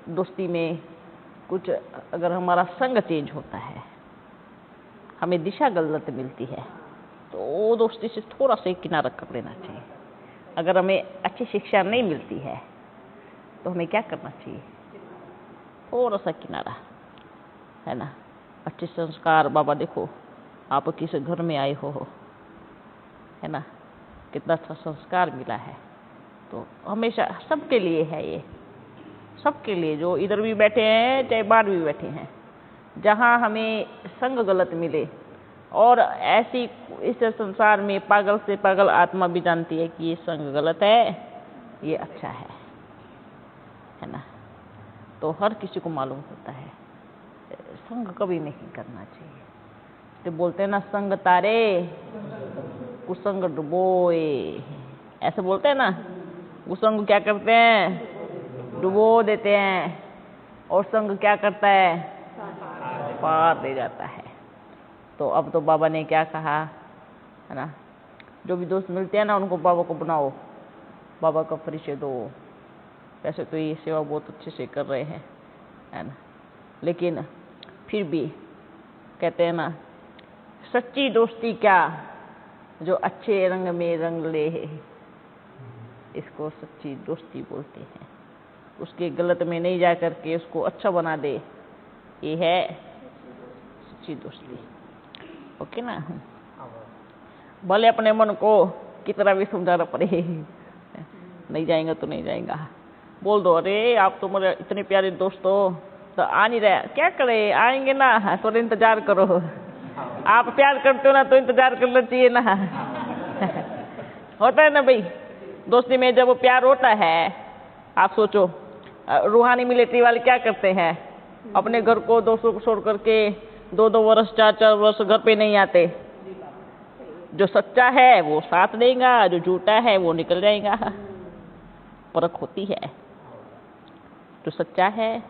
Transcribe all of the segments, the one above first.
दोस्ती में कुछ अगर हमारा संग चेंज होता है, हमें दिशा गलत मिलती है, तो वो दोस्ती से थोड़ा सा किनारा कर लेना चाहिए। अगर हमें अच्छी शिक्षा नहीं मिलती है तो हमें क्या करना चाहिए? थोड़ा सा किनारा, है ना। अच्छे संस्कार, बाबा देखो आप किस घर में आए हो, है ना, कितना अच्छा संस्कार मिला है। तो हमेशा सबके लिए है ये, सबके लिए, जो इधर भी बैठे हैं चाहे बाहर भी बैठे हैं, जहाँ हमें संग गलत मिले। और ऐसी इस संसार में पागल से पागल आत्मा भी जानती है कि ये संग गलत है, ये अच्छा है ना। तो हर किसी को मालूम होता है संग कभी नहीं करना चाहिए। तो बोलते हैं ना, संग तारे कुसंग डुबोए, ऐसे बोलते हैं ना। कुसंग क्या करते हैं? डुबो देते हैं, और संग क्या करता है? पार ले जाता है। तो अब तो बाबा ने क्या कहा, है ना, जो भी दोस्त मिलते हैं ना उनको बाबा को बनाओ, बाबा का परिचय दो। वैसे तो ये सेवा बहुत अच्छे से कर रहे हैं, है ना, लेकिन फिर भी कहते हैं ना, सच्ची दोस्ती क्या जो अच्छे रंग में रंग ले, इसको सच्ची दोस्ती बोलते हैं। उसके गलत में नहीं जा करके उसको अच्छा बना दे, ये है सच्ची दोस्ती। ओके ना। भले अपने मन को कितना भी समझाना पड़े, नहीं जाएगा तो नहीं जाएगा। बोल दो, अरे आप तो मेरे इतने प्यारे दोस्त हो, तो आ नहीं रहे, क्या करे, आएंगे ना, थोड़ा इंतजार करो। आप प्यार करते हो ना तो इंतजार करना चाहिए ना। होता है ना भाई, दोस्ती में जब प्यार होता है, आप सोचो रूहानी मिलिट्री वाले क्या करते हैं, अपने घर को दोस्तों को छोड़ करके 2-2 वर्ष 4-4 वर्ष घर पे नहीं आते। जो सच्चा है वो साथ देगा, जो झूठा है वो निकल जाएगा। फर्क होती है। जो सच्चा है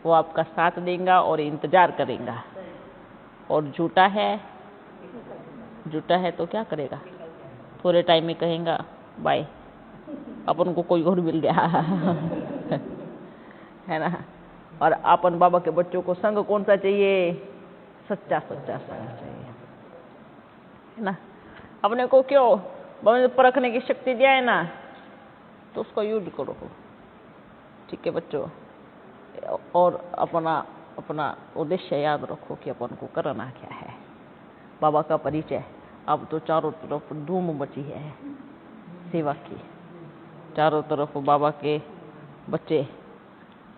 वो आपका साथ देगा और इंतजार करेगा, और झूठा है तो क्या करेगा? थोड़े टाइम में कहेगा बाय, अपन को कोई और मिल गया। है ना। और अपन बाबा के बच्चों को संग कौन सा चाहिए? सच्चा संग चाहिए, है ना। अपने को क्यों परखने की शक्ति दिया है ना, तो उसको यूज करो, ठीक है बच्चों। और अपना उद्देश्य याद रखो कि अपन को करना क्या है। बाबा का परिचय, अब तो चारों तरफ धूम मची है सेवा की, चारों तरफ बाबा के बच्चे,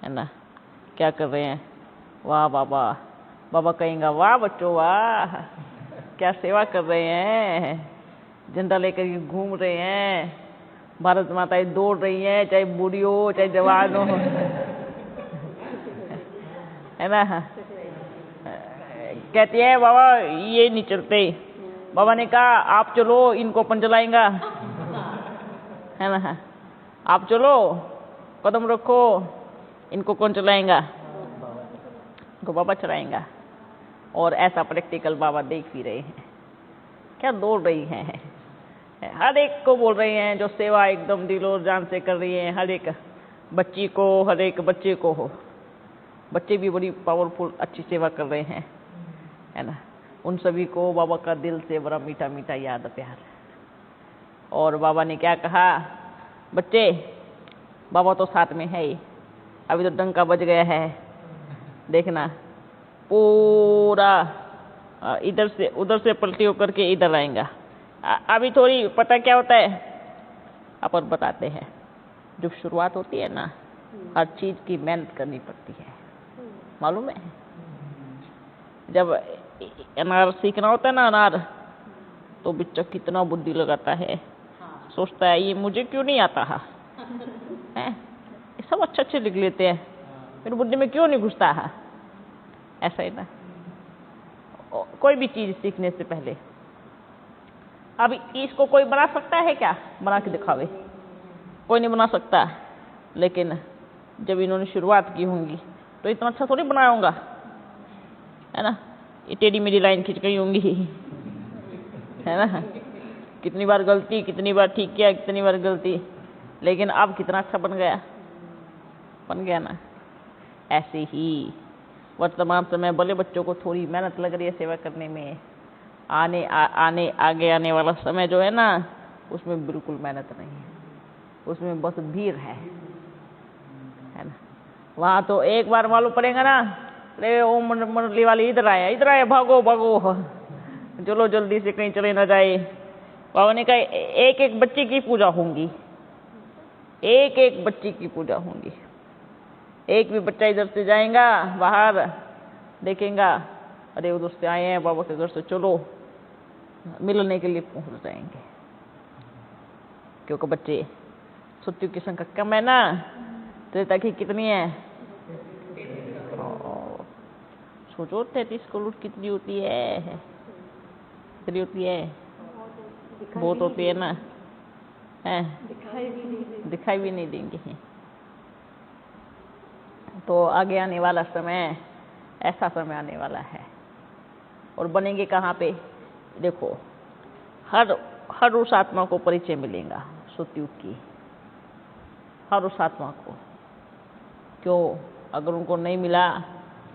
है ना, क्या कर रहे हैं? वाह बाबा, बाबा कहेंगे वाह बच्चों वाह, क्या सेवा कर रहे हैं, झंडा लेकर के घूम रहे हैं, भारत माताएं दौड़ रही हैं, चाहे बूढ़ी हो चाहे जवान हो, है ना। कहती है बाबा ये नहीं चलते, बाबा ने कहा आप चलो इनको अपन चलाएंगा, है ना। आप चलो कदम रखो, इनको कौन चलाएगा? इनको बाबा चलाएंगा। और ऐसा प्रैक्टिकल बाबा देख भी रहे हैं, क्या दौड़ रही हैं, हर एक को बोल रहे हैं, जो सेवा एकदम दिल और जान से कर रही है, हर एक बच्ची को, हर एक बच्चे को हो। बच्चे भी बड़ी पावरफुल अच्छी सेवा कर रहे हैं, है ना। उन सभी को बाबा का दिल से बड़ा मीठा मीठा याद प्यार। और बाबा ने क्या कहा? बच्चे बाबा तो साथ में है ही, अभी तो डंका बज गया है, देखना पूरा इधर से उधर से पलटी होकर के इधर आएगा। अभी थोड़ी पता क्या होता है, अपन बताते हैं। जब शुरुआत होती है ना, हर चीज की मेहनत करनी पड़ती है, मालूम है। जब अनार सीखना होता है ना, अनार, तो बच्चा कितना बुद्धि लगाता है, सोचता है ये मुझे क्यों नहीं आता है, सब अच्छे लिख लेते हैं, मेरी बुद्धि में क्यों नहीं घुसता है। ऐसा ही ना, कोई भी चीज सीखने से पहले, अब इसको कोई बना सकता है क्या? बना के दिखावे, कोई नहीं बना सकता। लेकिन जब इन्होंने शुरुआत की होंगी तो इतना अच्छा थोड़ी बनाया होगा, है ना। ये टेढ़ी मेरी लाइन खींच गई होंगी, है ना। कितनी बार गलती, कितनी बार ठीक किया, कितनी बार गलती, लेकिन अब कितना अच्छा बन गया ना। ऐसे ही वर्तमान समय भले बच्चों को थोड़ी मेहनत लग रही है सेवा करने में, आगे आने वाला समय जो है ना, उसमें बिल्कुल मेहनत नहीं है, उसमें बस भीड़ है ना। वहाँ तो एक बार मालूम पड़ेगा ना, अरे ओ मुरली वाली इधर आया, भागो भागो, चलो जल्दी से कहीं चले ना जाए। बाबा ने कहा एक एक बच्चे की पूजा होंगी, एक एक बच्चे की पूजा होंगी। एक भी बच्चा इधर से जाएगा बाहर, देखेगा अरे उधर से आए हैं बाबा के घर से, चलो मिलने के लिए पहुंच जाएंगे। क्योंकि बच्चे सत्युग की संख्या कम है ना, त्रेता की कितनी है? सोचो 33 करोड़ कितनी होती है? कितनी होती है? बहुत होती है ना, है दिखाई भी नहीं देंगे। तो आगे आने वाला समय ऐसा समय आने वाला है। और बनेंगे कहाँ पे? देखो, हर उस आत्मा को परिचय मिलेगा सतयुग की, हर उस आत्मा को। क्यों? अगर उनको नहीं मिला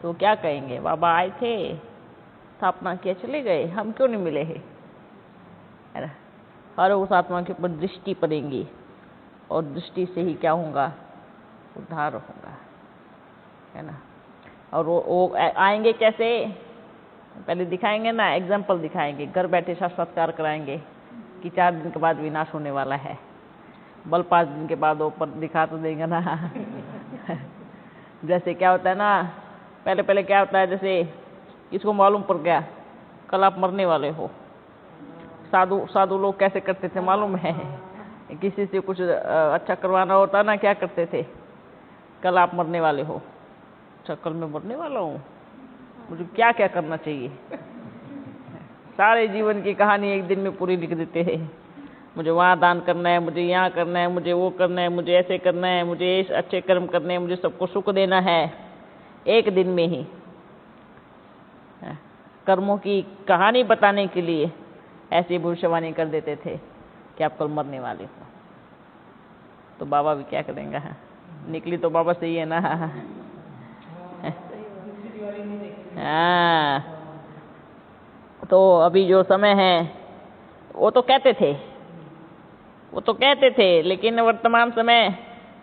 तो क्या कहेंगे? बाबा आए थे, स्थापना किया, चले गए, हम क्यों नहीं मिले हैं? है ना। हर उस आत्मा के ऊपर दृष्टि पड़ेगी, और दृष्टि से ही क्या होगा? उद्धार होगा, है ना। और वो आएंगे कैसे? पहले दिखाएंगे ना, एग्जाम्पल दिखाएंगे, घर बैठे साक्षात्कार कराएंगे कि 4 दिन के बाद विनाश होने वाला है। बल 5 दिन के बाद ऊपर दिखा तो देंगे ना। जैसे क्या होता है ना, पहले क्या होता है, जैसे इसको मालूम पड़ गया कल आप मरने वाले हो। साधु लोग कैसे करते थे मालूम है? किसी से कुछ अच्छा करवाना होता ना, क्या करते थे? कल आप मरने वाले हो। अच्छा, कल मैं मरने वाला हूँ, मुझे क्या क्या करना चाहिए? सारे जीवन की कहानी एक दिन में पूरी लिख देते हैं। मुझे वहाँ दान करना है, मुझे यहाँ करना है, मुझे वो करना है, मुझे ऐसे करना है, मुझे इस अच्छे कर्म करने हैं, मुझे सबको सुख देना है। एक दिन में ही कर्मों की कहानी बताने के लिए ऐसी भविष्यवाणी कर देते थे कि आप कल मरने वाले हो। तो बाबा भी क्या करेंगे? निकली तो बाबा से ही है ना। हाँ, तो अभी जो समय है वो तो कहते थे, लेकिन वर्तमान समय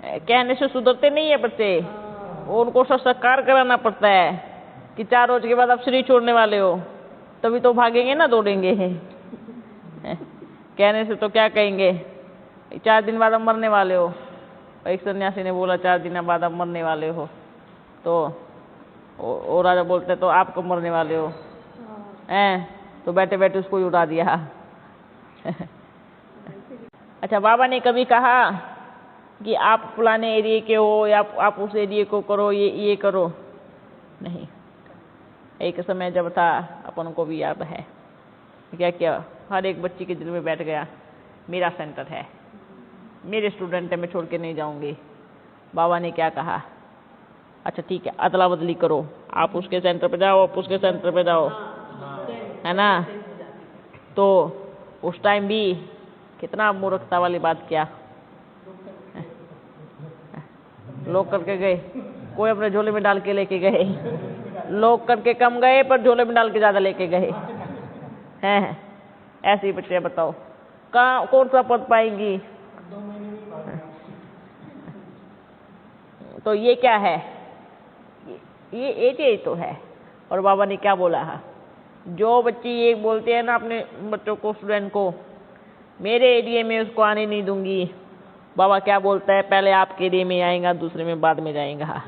कहने से सुधरते नहीं है बच्चे। वो उनको संस्कार कराना पड़ता है कि 4 रोज के बाद आप शरीर छोड़ने वाले हो, तभी तो भागेंगे ना, दौड़ेंगे। कहने से तो क्या कहेंगे? 4 दिन बाद आप मरने वाले हो। एक सन्यासी ने बोला 4 दिन बाद आप मरने वाले हो, तो वो राजा बोलते तो आप कब मरने वाले हो? तो बैठे बैठे उसको ही उड़ा दिया। अच्छा, बाबा ने कभी कहा कि आप फलाने एरिया के हो या आप उस एरिया को करो, ये करो? नहीं। एक समय जब था, अपन को भी याद है, क्या किया? हर एक बच्ची के दिल में बैठ गया मेरा सेंटर है, मेरे स्टूडेंट है, मैं छोड़ के नहीं जाऊंगी। बाबा ने क्या कहा? अच्छा ठीक है, अदला बदली करो, आप उसके सेंटर पे जाओ, आप उसके सेंटर पे जाओ, है ना। तो उस टाइम भी कितना मूर्खता वाली बात किया। लोग करके गए, कोई अपने झोले में डाल के लेके गए। लोग करके कम गए, पर झोले में डाल के ज्यादा लेके गए हैं। ऐसे ही बच्चे, बताओ कौन सा पद पाएंगी? तो ये क्या है? ये तो है। और बाबा ने क्या बोला है? जो बच्ची ये बोलते हैं ना अपने बच्चों को, स्टूडेंट को, मेरे एरिया में उसको आने नहीं दूंगी, बाबा क्या बोलता है? पहले आपके एरिया में आएगा, दूसरे में बाद में जाएगा,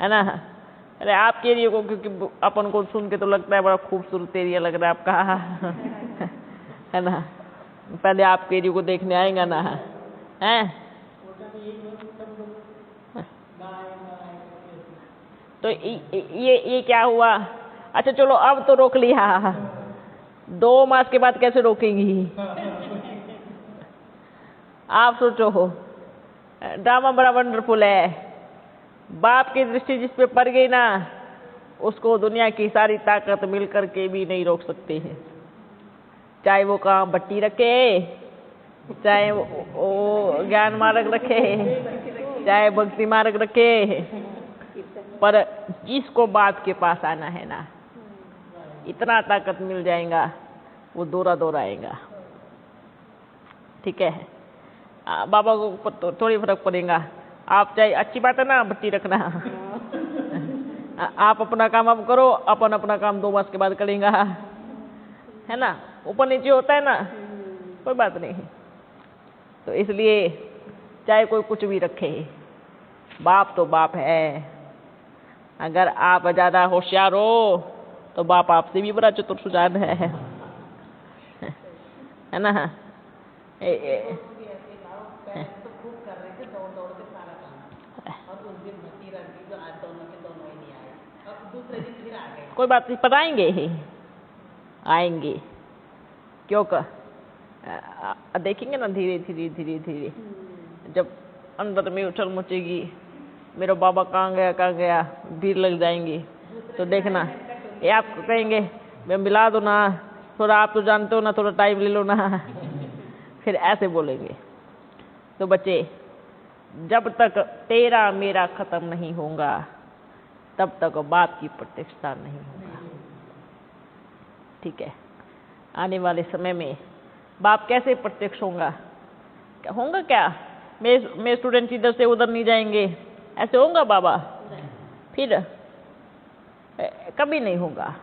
है ना। अरे आपके एरिया को, क्योंकि अपन को सुन के तो लगता है बड़ा खूबसूरत एरिया लग रहा है आपका, है ना। पहले आपके एरिया को देखने आएगा ना, है। तो ये क्या हुआ? अच्छा चलो, अब तो रोक लिया, 2 मास के बाद कैसे रोकेंगी? आप सोचो, ड्रामा बड़ा वंडरफुल है। बाप की दृष्टि जिस पे पड़ गई ना, उसको दुनिया की सारी ताकत मिलकर के भी नहीं रोक सकती है। चाहे वो कहाँ भट्टी रखे, चाहे वो ज्ञान मार्ग रखे, चाहे भक्ति मार्ग रखे, पर जिसको बाप के पास आना है ना, इतना ताकत मिल जाएगा, वो दौरा दौरा आएगा। ठीक है, बाबा को तो थोड़ी फर्क पड़ेगा। आप चाहे अच्छी बात है ना भट्टी रखना, आप अपना काम आप करो, अपन अपना काम 2 मास के बाद करेंगे, है ना। ऊपर नीचे होता है ना, कोई बात नहीं। तो इसलिए चाहे कोई कुछ भी रखे, बाप तो बाप है। अगर आप ज्यादा होशियार हो तो बाप आपसे भी बड़ा चतुर सुजान है ना। कोई बात नहीं, पढ़ाएंगे ही, आएंगे, क्योंकि देखेंगे ना धीरे धीरे धीरे धीरे, जब अंदर में उछल मचेगी, मेरा बाबा कहाँ गया, भीड़ लग जाएंगी, तो देखना ये आपको कहेंगे मैं मिला दो ना, थोड़ा आप तो जानते हो ना, थोड़ा टाइम ले लो ना फिर ऐसे बोलेंगे। तो बच्चे, जब तक तेरा मेरा खत्म नहीं होगा तब तक बाप की प्रत्यक्षता नहीं होगा। ठीक है, आने वाले समय में बाप कैसे प्रत्यक्ष होगा? क्या मैं स्टूडेंट इधर से उधर नहीं जाएंगे, ऐसे होगा बाबा? फिर कभी नहीं होगा,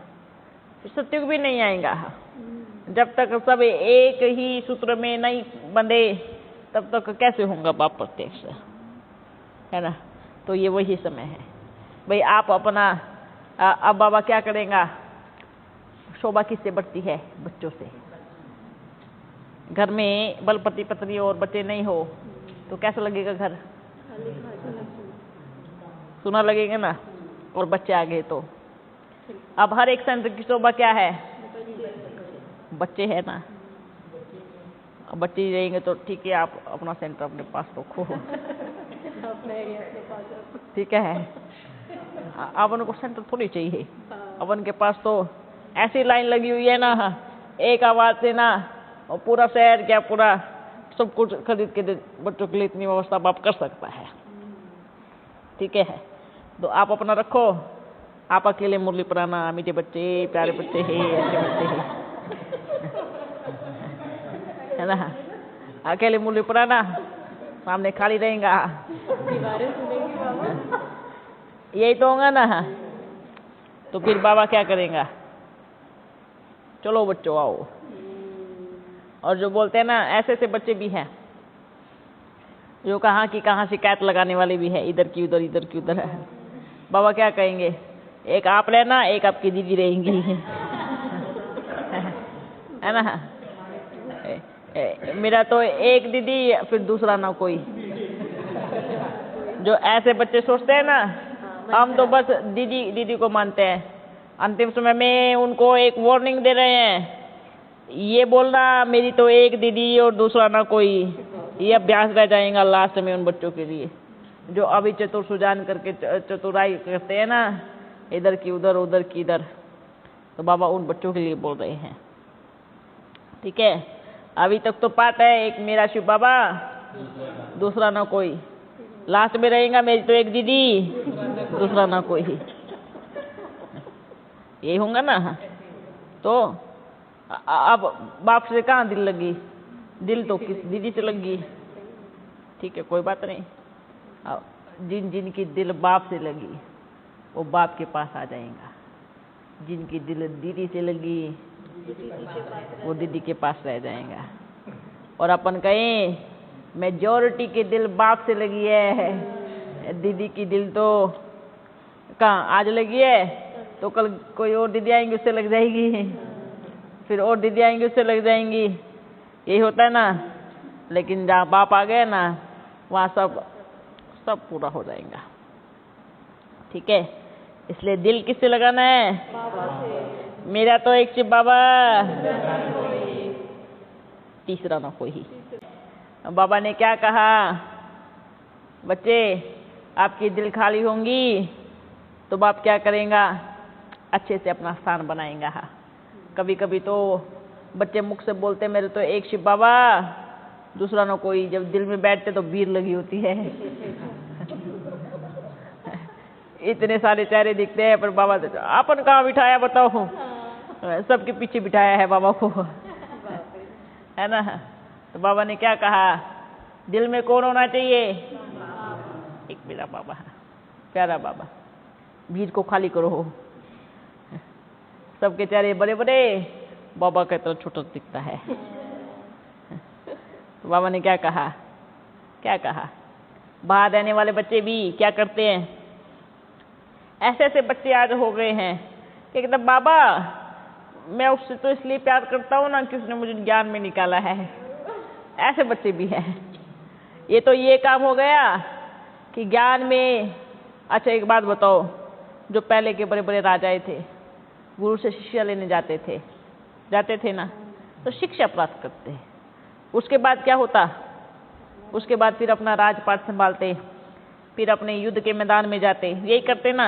सत्युग भी नहीं आएगा। जब तक सब एक ही सूत्र में नहीं बंधे तब तक कैसे होगा बाप प्रत्यक्ष, है ना। तो ये वही समय है भाई। आप अपना अब बाबा क्या करेगा? शोभा किससे बढ़ती है? बच्चों से। घर में बल पति पत्नी और बच्चे नहीं हो तो कैसा लगेगा घर? सुना लगेगा ना। और बच्चे आ गए तो अब हर एक सेंटर की शोभा क्या है? बच्चे है ना। अब बच्चे ही रहेंगे तो ठीक है, आप अपना सेंटर अपने पास रखो ठीक है। अब उनको सेंटर थोड़ी चाहिए, अब उनके पास तो ऐसी लाइन लगी हुई है ना, एक आवाज से ना और पूरा शहर क्या पूरा सब कुछ खरीद के बच्चों के लिए इतनी व्यवस्था बाप कर सकता है। ठीक है, तो आप अपना रखो, आप अकेले मुरली पुराना, मीठे बच्चे, प्यारे बच्चे हैं, अच्छे बच्चे हैं, है ना। अकेले मुरली पुराना, सामने खाली रहेगा, यही तो होगा ना। तो फिर बाबा क्या करेगा? चलो बच्चों आओ। और जो बोलते हैं ना, ऐसे ऐसे बच्चे भी हैं जो कहाँ की कहाँ शिकायत लगाने वाले भी है, इधर की उधर, इधर की उधर। बाबा क्या कहेंगे? एक आप रहना, एक आपकी दीदी रहेंगी है ना। मेरा तो एक दीदी, फिर दूसरा ना कोई। जो ऐसे बच्चे सोचते हैं ना, हम तो बस दीदी दीदी को मानते हैं। अंतिम समय में उनको एक वार्निंग दे रहे हैं, ये बोलना मेरी तो एक दीदी और दूसरा ना कोई। ये अभ्यास रह जाएगा लास्ट में उन बच्चों के लिए जो अभी चतुर सुजान करके चतुराई करते हैं ना, इधर की उधर, उधर की इधर। तो बाबा उन बच्चों के लिए बोल रहे हैं। ठीक है, अभी तक तो पाठ है, एक मेरा शिव बाबा, दूसरा ना कोई। लास्ट में रहेगा मेरी तो एक दीदी, दूसरा ना कोई। यही होगा ना। तो अब बाप से कहाँ दिल लगी? दिल तो किस दीदी से लगी। ठीक है, कोई बात नहीं। अब जिन की दिल बाप से लगी वो बाप के पास आ जाएगा। जिनकी दिल दीदी से लगी वो दीदी के पास रह जाएगा। और अपन कहें मेजॉरिटी की दिल बाप से लगी है, दीदी की दिल तो कहाँ आज लगी है, तो कल कोई और दीदी आएंगी उससे लग जाएगी, फिर और दीदी आएंगी उससे लग जाएंगी। यही होता है ना। लेकिन जहाँ बाप आ गए ना, वहाँ सब पूरा हो जाएगा। ठीक है, इसलिए दिल किससे लगाना है? बाबा से। मेरा तो एक शिव बाबा, तीसरा ना कोई। बाबा ने क्या कहा? बच्चे आपकी दिल खाली होंगी तो बाप क्या करेगा? अच्छे से अपना स्थान बनाएगा। कभी कभी तो बच्चे मुख से बोलते मेरे तो एक शिव बाबा, दूसरा ना कोई। जब दिल में बैठते तो भीड़ लगी होती है इतने सारे चेहरे दिखते हैं, पर बाबा से आपन कहाँ बिठाया बताओ? सबके पीछे बिठाया है बाबा को, है ना। तो बाबा ने क्या कहा, दिल में कौन होना चाहिए? एक मेरा बाबा, प्यारा बाबा। भीड़ को खाली करो, सबके चेहरे बड़े बड़े, बाबा का तरह छोटा दिखता है। तो बाबा ने क्या कहा, क्या कहा, बाहर रहने वाले बच्चे भी क्या करते हैं? ऐसे ऐसे बच्चे आज हो गए हैं कि कहते बाबा मैं उससे तो इसलिए प्यार करता हूँ ना कि उसने मुझे ज्ञान में निकाला है। ऐसे बच्चे भी हैं। ये तो ये काम हो गया कि ज्ञान में। अच्छा एक बात बताओ, जो पहले के बड़े बड़े राजाएं थे, गुरु से शिक्षा लेने जाते थे ना, तो शिक्षा प्राप्त करते। उसके बाद क्या होता? उसके बाद फिर अपना राजपाट संभालते, फिर अपने युद्ध के मैदान में जाते, यही करते ना।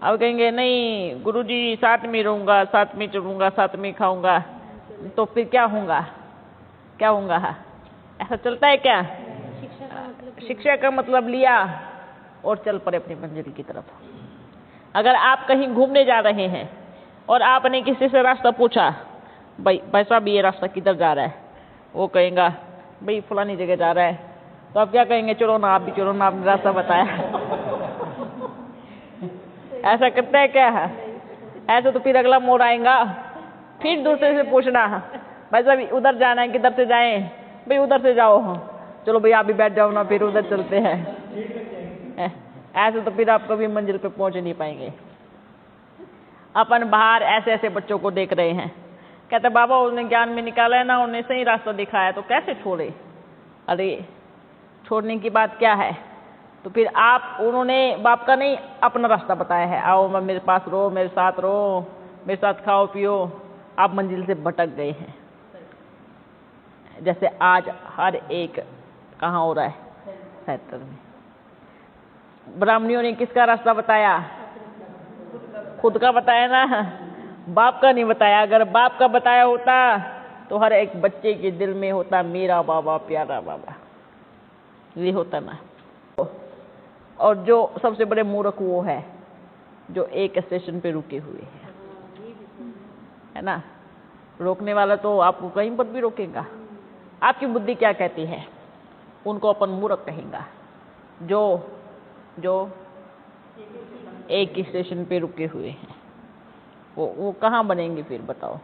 अब कहेंगे नहीं गुरुजी साथ में रहूंगा, साथ में चलूंगा, साथ में खाऊंगा, तो फिर क्या होगा? क्या होगा? ऐसा चलता है क्या? शिक्षा का मतलब लिया और चल पड़े अपनी मंजिल की तरफ। अगर आप कहीं घूमने जा रहे हैं और आपने किसी से रास्ता पूछा, भाई साहब ये रास्ता किधर जा रहा है? वो कहेगा भाई फलानी जगह जा रहा है। तो आप क्या कहेंगे? चलो ना, आप भी चलो ना, आपने रास्ता बताया। ऐसा करता है क्या? ऐसा तो फिर अगला मोड़ आएगा, फिर दूसरे से पूछना, भाई साहब उधर जाना है, किधर से जाएं? भाई उधर से जाओ। चलो भाई आप भी बैठ जाओ ना, फिर उधर चलते हैं। ऐसे तो फिर आप कभी मंजिल पे पहुंच नहीं पाएंगे। अपन बाहर ऐसे ऐसे बच्चों को देख रहे हैं, कहते बाबा उसने ज्ञान में निकाला है ना, उन्हें सही रास्ता दिखाया, तो कैसे छोड़े? अरे छोड़ने की बात क्या है? तो फिर आप, उन्होंने बाप का नहीं अपना रास्ता बताया है, आओ मैं मेरे पास रहो, मेरे साथ रहो, मेरे साथ खाओ पियो। आप मंजिल से भटक गए हैं। जैसे आज हर एक कहाँ हो रहा है? सेक्टर में। ब्राह्मणियों ने किसका रास्ता बताया? खुद का बताया ना, बाप का नहीं बताया। अगर बाप का बताया होता तो हर एक बच्चे के दिल में होता मेरा बाबा, प्यारा बाबा, ये होता ना। और जो सबसे बड़े मूर्ख वो है जो एक स्टेशन पे रुके हुए हैं, है ना। रोकने वाला तो आपको कहीं पर भी रोकेगा। आपकी बुद्धि क्या कहती है? उनको अपन मूर्ख कहेगा। जो एक ही स्टेशन पे रुके हुए हैं, वो कहाँ बनेंगे फिर बताओ?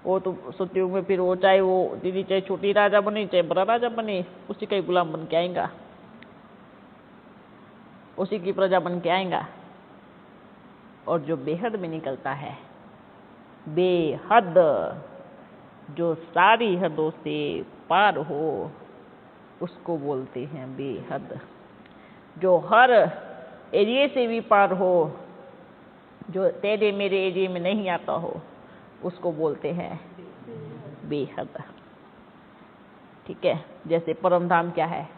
वो तो सतयुग में फिर वो चाहे वो दीदी चाहे छोटी राजा बने चाहे बड़ा राजा बने, उसी का ही गुलाम बन के आएगा, उसी की प्रजा बन के आएगा। और जो बेहद में निकलता है, बेहद, जो सारी हदों से पार हो, उसको बोलते हैं बेहद। जो हर एरिया से भी पार हो, जो तेरे मेरे एरिया में नहीं आता हो, उसको बोलते हैं बेहद। ठीक है। जैसे परम धाम क्या है?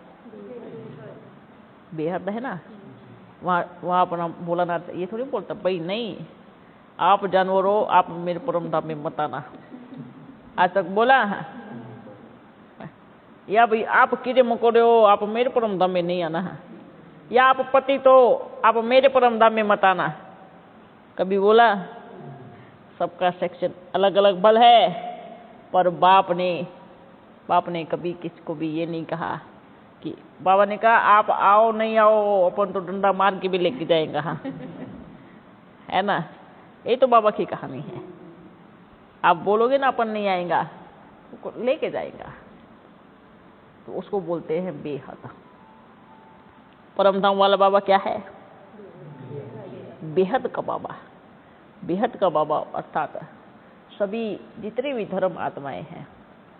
बेहद है ना। वहाँ अपना बोला ना, ये थोड़ी बोलता भाई नहीं आप जानवर हो, आप मेरे परम धाम में मत आना। आज तक बोला? या भाई आप कीड़े मकोड़े हो, आप मेरे परम धाम में नहीं आना। या आप पति तो आप मेरे परम धाम में मत आना, कभी बोला? सबका सेक्शन अलग अलग बल है, पर बाप ने कभी किसको भी ये नहीं कहा कि बाबा ने कहा आप आओ नहीं आओ, अपन तो डंडा मार के भी लेके जाएगा। हाँ है ना। ये तो बाबा की कहानी है। आप बोलोगे ना अपन नहीं आएगा, तो लेके जाएगा। तो उसको बोलते हैं बेहद। परम धाम वाला बाबा क्या है? बेहद का बाबा। बेहद का बाबा अर्थात सभी जितने भी धर्म आत्माएं हैं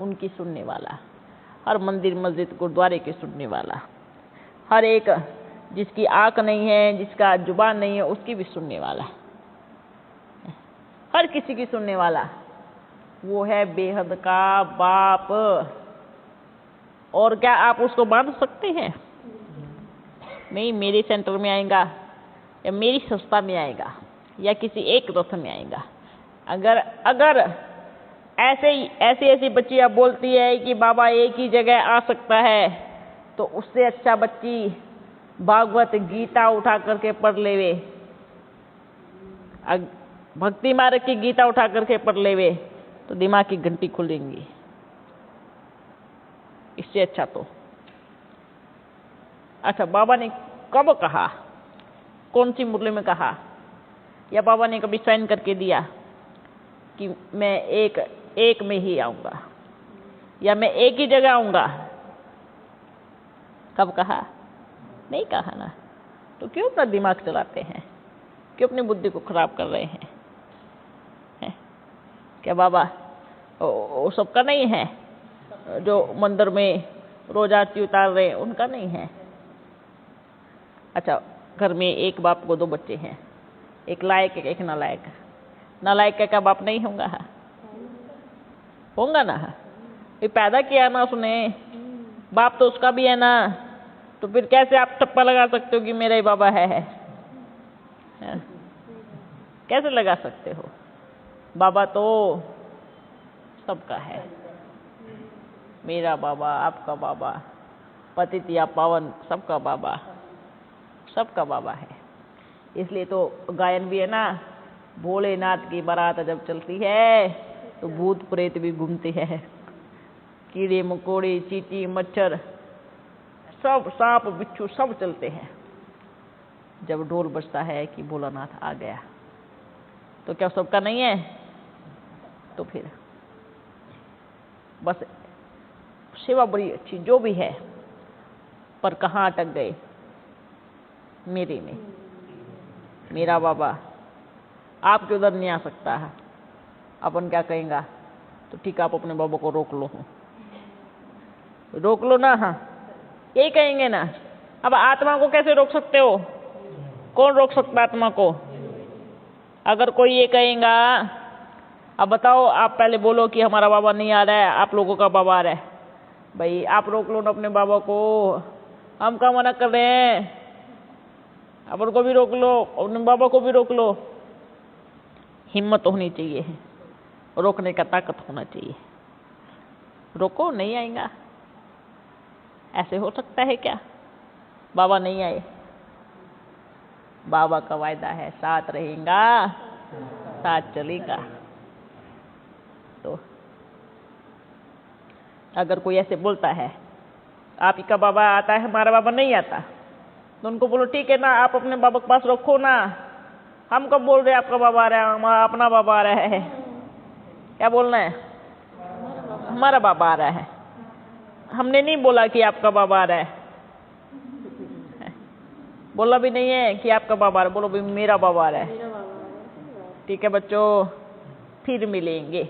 उनकी सुनने वाला, हर मंदिर मस्जिद गुरुद्वारे के सुनने वाला, हर एक जिसकी आंख नहीं है, जिसका जुबान नहीं है, उसकी भी सुनने वाला, हर किसी की सुनने वाला, वो है बेहद का बाप। और क्या आप उसको बांध सकते हैं? नहीं, मेरे सेंटर में आएगा या मेरी संस्था में आएगा या किसी एक रथ में आएगा। अगर ऐसी बच्चियां बोलती है कि बाबा एक ही जगह आ सकता है, तो उससे अच्छा बच्ची भागवत गीता उठा करके पढ़ लेवे, भक्ति मार्ग की गीता उठा करके पढ़ लेवे तो दिमाग की घंटी खुलेंगी। इससे अच्छा तो अच्छा, बाबा ने कब कहा, कौन सी मुरली में कहा, या बाबा ने कभी साइन करके दिया कि मैं एक में ही आऊंगा या मैं एक ही जगह आऊंगा? कब कहा? नहीं कहा ना। तो क्यों अपना दिमाग चलाते हैं, क्यों अपनी बुद्धि को खराब कर रहे हैं? क्या बाबा वो सबका नहीं है? जो मंदिर में रोज आरती उतार रहे उनका नहीं है? अच्छा, घर में एक बाप को 2 बच्चे हैं, एक लायक एक नालायक। नालायक का बाप नहीं होगा? होगा ना। ये पैदा किया ना उसने, बाप तो उसका भी है ना। तो फिर कैसे आप ठप्पा लगा सकते हो कि मेरा ही बाबा है? कैसे लगा सकते हो? बाबा तो सबका है, मेरा बाबा, आपका बाबा, पतित या पावन, सबका बाबा, सबका बाबा है। इसलिए तो गायन भी है ना, भोलेनाथ की बारात जब चलती है तो भूत प्रेत भी घूमते हैं, कीड़े मकोड़े चींटी मच्छर सब, सांप बिच्छू सब चलते हैं जब ढोल बजता है कि भोलानाथ आ गया। तो क्या सबका नहीं है? तो फिर बस सेवा बड़ी अच्छी जो भी है, पर कहाँ अटक गए? मेरे में। मेरा बाबा आपके उधर नहीं आ सकता है। अपन क्या कहेंगे? तो ठीक, आप अपने बाबा को रोक लो, रोक लो ना। हाँ, यही कहेंगे ना। अब आत्मा को कैसे रोक सकते हो? कौन रोक सकता आत्मा को? अगर कोई ये कहेगा, अब बताओ, आप पहले बोलो कि हमारा बाबा नहीं आ रहा है, आप लोगों का बाबा आ रहा है। भाई आप रोक लो ना अपने बाबा को, हम क्या मना कर रहे हैं? अपन को भी रोक लो, अपने बाबा को भी रोक लो। हिम्मत होनी चाहिए, रोकने का ताकत होना चाहिए। रोको, नहीं आएगा। ऐसे हो सकता है क्या बाबा नहीं आए? बाबा का वायदा है, साथ रहेगा, साथ चलेगा। तो अगर कोई ऐसे बोलता है आप ही का बाबा आता है, हमारा बाबा नहीं आता, तो उनको बोलो ठीक है ना, आप अपने बाबा के पास रखो ना। हम कब बोल रहे हैं आपका बाबा आ रहा है, हमारा अपना बाबा आ रहा है? क्या बोलना है? हमारा बाबा आ रहा है। हमने नहीं बोला कि आपका बाबा आ रहा है, बोला भी नहीं है कि आपका बाबा आ रहा है, बोलो भी मेरा बाबा आ रहा है। ठीक है बच्चों, फिर मिलेंगे।